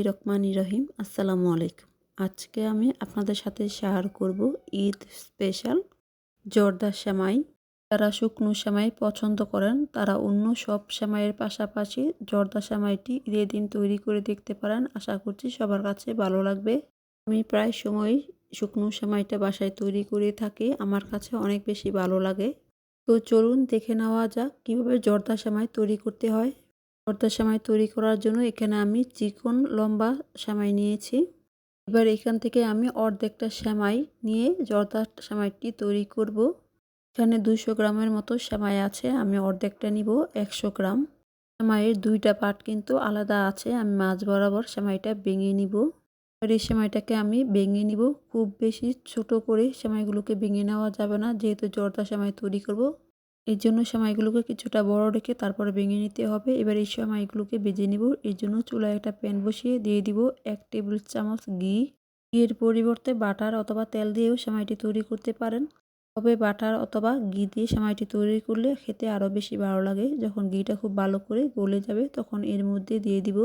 রহমানির রহিম। আসসালামু আলাইকুম। আজকে আমি আপনাদের সাথে শেয়ার করব ঈদ স্পেশাল জর্দা সেমাই। যারা শুকনো সেমাই পছন্দ করেন তারা অন্য সব সেমাইয়ের পাশাপাশি জর্দা সেমাইটি ঈদের দিন তৈরি করে দেখতে পারেন। আশা করছি সবার কাছে ভালো লাগবে। আমি প্রায় সময় শুকনো সেমাইটা বাসায় তৈরি করে থাকি, আমার কাছে অনেক বেশি ভালো লাগে। তো চলুন দেখে নেওয়া যাক কীভাবে জর্দা সেমাই তৈরি করতে হয়। জর্দা সেমাই তৈরি করার জন্য এখানে আমি চিকন লম্বা সেমাই নিয়েছি। এবার এখান থেকে আমি অর্ধেকটা সেমাই নিয়ে জর্দা সেমাইটি তৈরি করব। এখানে 200 গ্রামের মতো সেমাই আছে, আমি অর্ধেকটা নিব 100 গ্রাম। সেমাইয়ের দুইটা পার্ট কিন্তু আলাদা আছে, আমি মাঝ বরাবর সেমাইটা ভেঙে নিব। এবার এই সেমাইটাকে আমি ভেঙে নিব। খুব বেশি ছোট করে সেমাইগুলোকে ভেঙে নেওয়া যাবে না, যেহেতু জর্দা সেমাই তৈরি করব। এর জন্য সেমাইগুলোকে কিছুটা বড় রেখে তারপরে ভেঙে নিতে হবে। এবার এই সেমাইগুলোকে ভেজে নিব। এর জন্য চুলায় একটা প্যান বসিয়ে দিয়ে দিব 1 টেবিল চামচ ঘি। ঘিয়ের পরিবর্তে বাটার অথবা তেল দিয়েও সেমাইটি তৈরি করতে পারেন, তবে বাটার অথবা ঘি দিয়ে সেমাইটি তৈরি করলে খেতে আরও বেশি ভালো লাগে। যখন ঘিটা খুব ভালো করে গলে যাবে তখন এর মধ্যে দিয়ে দিব।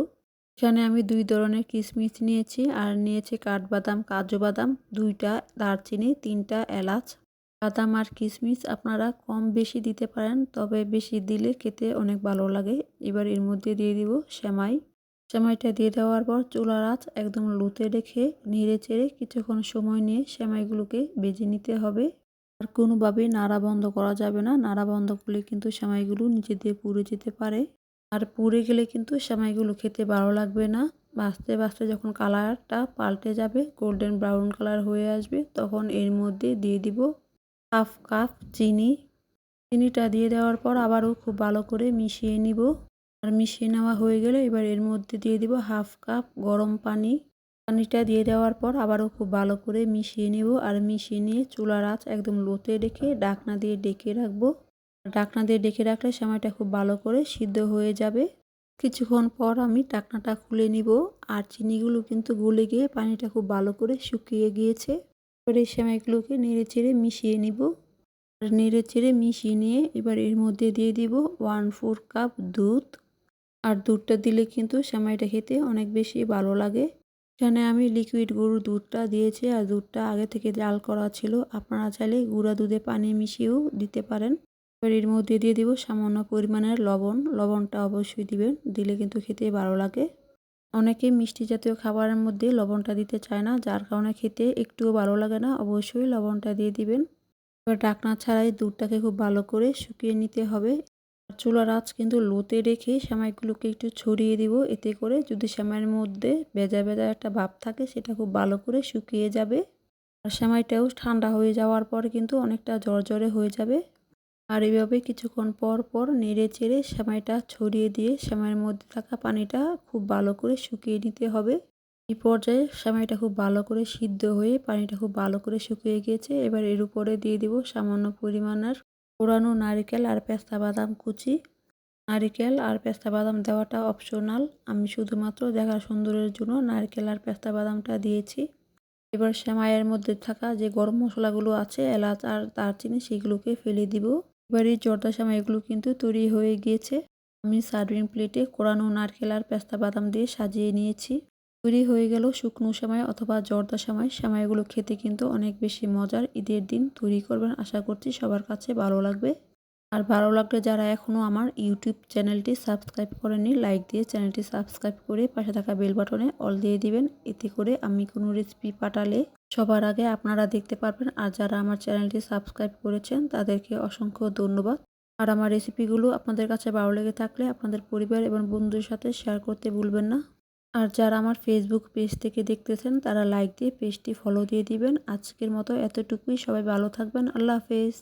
এখানে আমি 2 ধরনের কিশমিশ নিয়েছি, আর নিয়েছি কাঠবাদাম, কাজু বাদাম, 2টা দারচিনি, 3টা এলাচ। বাদাম আর কিশমিশ আপনারা কম বেশি দিতে পারেন, তবে বেশি দিলে খেতে অনেক ভালো লাগে। এবার এর মধ্যে দিয়ে দিব সেমাই। সেমাইটা দিয়ে দেওয়ার পর চুলার আঁচ একদম লোতে রেখে নেড়ে চেড়ে কিছুক্ষণ সময় নিয়ে সেমাইগুলোকে ভেজে নিতে হবে। আর কোনোভাবেই নাড়া বন্ধ করা যাবে না, নাড়া বন্ধ করলে কিন্তু সেমাইগুলো নিচে দিয়ে পুড়ে যেতে পারে। আর পুড়ে গেলে কিন্তু সেমাইগুলো খেতে ভালো লাগবে না। ভাজতে ভাজতে যখন কালারটা পাল্টে যাবে, গোল্ডেন ব্রাউন কালার হয়ে আসবে, তখন এর মধ্যে দিয়ে দিব 1/2 কাপ চিনি। চিনিটা দিয়ে দেওয়ার পর আবারও খুব ভালো করে মিশিয়ে নিব। আর মিশিয়ে নেওয়া হয়ে গেলে এবার এর মধ্যে দিয়ে দিব 1/2 কাপ গরম পানি। পানিটা দিয়ে দেওয়ার পর আবারও খুব ভালো করে মিশিয়ে নিব। আর মিশিয়ে নিয়ে চুলার আঁচ একদম লোতে রেখে ঢাকনা দিয়ে ঢেকে রাখবো। ঢাকনা দিয়ে ঢেকে রাখলে সেমাইটা খুব ভালো করে সিদ্ধ হয়ে যাবে। কিছুক্ষণ পর আমি ঢাকনাটা খুলে নিব। আর চিনিগুলো কিন্তু গলে গিয়ে পানিটা খুব ভালো করে শুকিয়ে গিয়েছে। এবার এই সেমাইগুলোকে নেড়ে চেড়ে মিশিয়ে নিব। আর নেড়ে চেড়ে মিশিয়ে নিয়ে এবার এর মধ্যে দিয়ে দিব 1/4 কাপ দুধ। আর দুধটা দিলে কিন্তু সেমাইটা খেতে অনেক বেশি ভালো লাগে। এখানে আমি লিকুইড গরুর দুধটা দিয়েছি, আর দুধটা আগে থেকে জাল করা ছিল। আপনারা চাইলে গুঁড়া দুধে পানি মিশিয়েও দিতে পারেন। এবার এর মধ্যে দিয়ে দিব সামান্য পরিমাণের লবণ। লবণটা অবশ্যই দিবেন, দিলে কিন্তু খেতে ভালো লাগে। অনেকে মিষ্টি জাতীয় খাবারের মধ্যে লবণটা দিতে চায় না, যার কারণে খেতে একটুও ভালো লাগে না। অবশ্যই লবণটা দিয়ে দিবেন। এবার ঢাকনা ছাড়াই দুধটাকে খুব ভালো করে শুকিয়ে নিতে হবে। চুলার আঁচ কিন্তু লোতে রেখে সেমাইগুলোকে একটু ছড়িয়ে দিব, এতে করে যদি সেমাইয়ের মধ্যে ভেজা ভেজা একটা ভাব থাকে সেটা খুব ভালো করে শুকিয়ে যাবে। আর সেমাইটাও ঠান্ডা হয়ে যাওয়ার পর কিন্তু অনেকটা ঝরঝরে হয়ে যাবে। আর এইভাবে কিছুক্ষণ পর পর নেড়ে চেড়ে সেমাইটা ছড়িয়ে দিয়ে সেমাইয়ের মধ্যে থাকা পানিটা খুব ভালো করে শুকিয়ে নিতে হবে। এই পর্যায়ে সেমাইটা খুব ভালো করে সিদ্ধ হয়ে পানিটা খুব ভালো করে শুকিয়ে গিয়েছে। এবার এর উপরে দিয়ে দিব সামান্য পরিমাণের কোরানো নারকেল আর পেস্তা বাদাম কুচি। নারকেল আর পেস্তা বাদাম দেওয়াটা অপশনাল, আমি শুধুমাত্র দেখার সুন্দরের জন্য নারকেল আর পেস্তা বাদামটা দিয়েছি। এবার সেমাইয়ের মধ্যে থাকা যে গরম মশলাগুলো আছে, এলাচ আর দারচিনি, সেগুলোকে ফেলে দিব। এবার এই জর্দা সেমাইগুলো কিন্তু তৈরি হয়ে গিয়েছে। আমি সার্ভিং প্লেটে কোরানো নারকেল আর পেস্তা বাদাম দিয়ে সাজিয়ে নিয়েছি। তৈরি হয়ে গেল শুকনো সেমাই অথবা জর্দা সেমাই। সেমাইগুলো খেতে কিন্তু অনেক বেশি মজার। ঈদের দিন তৈরি করবেন, আশা করছি সবার কাছে ভালো লাগবে। আর ভালো লাগলে যারা এখনও আমার ইউটিউব চ্যানেলটি সাবস্ক্রাইব করেননি, লাইক দিয়ে চ্যানেলটি সাবস্ক্রাইব করে পাশে থাকা বেল বাটনে অল দিয়ে দিবেন। এতে করে আমি কোনো রেসিপি পাঠালে সবার আগে আপনারা দেখতে পারবেন। আর যারা আমার চ্যানেলটি সাবস্ক্রাইব করেছেন তাদেরকে অসংখ্য ধন্যবাদ। আর আমার রেসিপিগুলো আপনাদের কাছে ভালো লেগে থাকলে আপনাদের পরিবার এবং বন্ধুদের সাথে শেয়ার করতে ভুলবেন না। আর যারা আমার ফেসবুক পেজ থেকে দেখতেছেন তারা লাইক দিয়ে পেজটি ফলো দিয়ে দিবেন। আজকের মতো এতটুকুই, সবাই ভালো থাকবেন। আল্লাহ হাফেজ।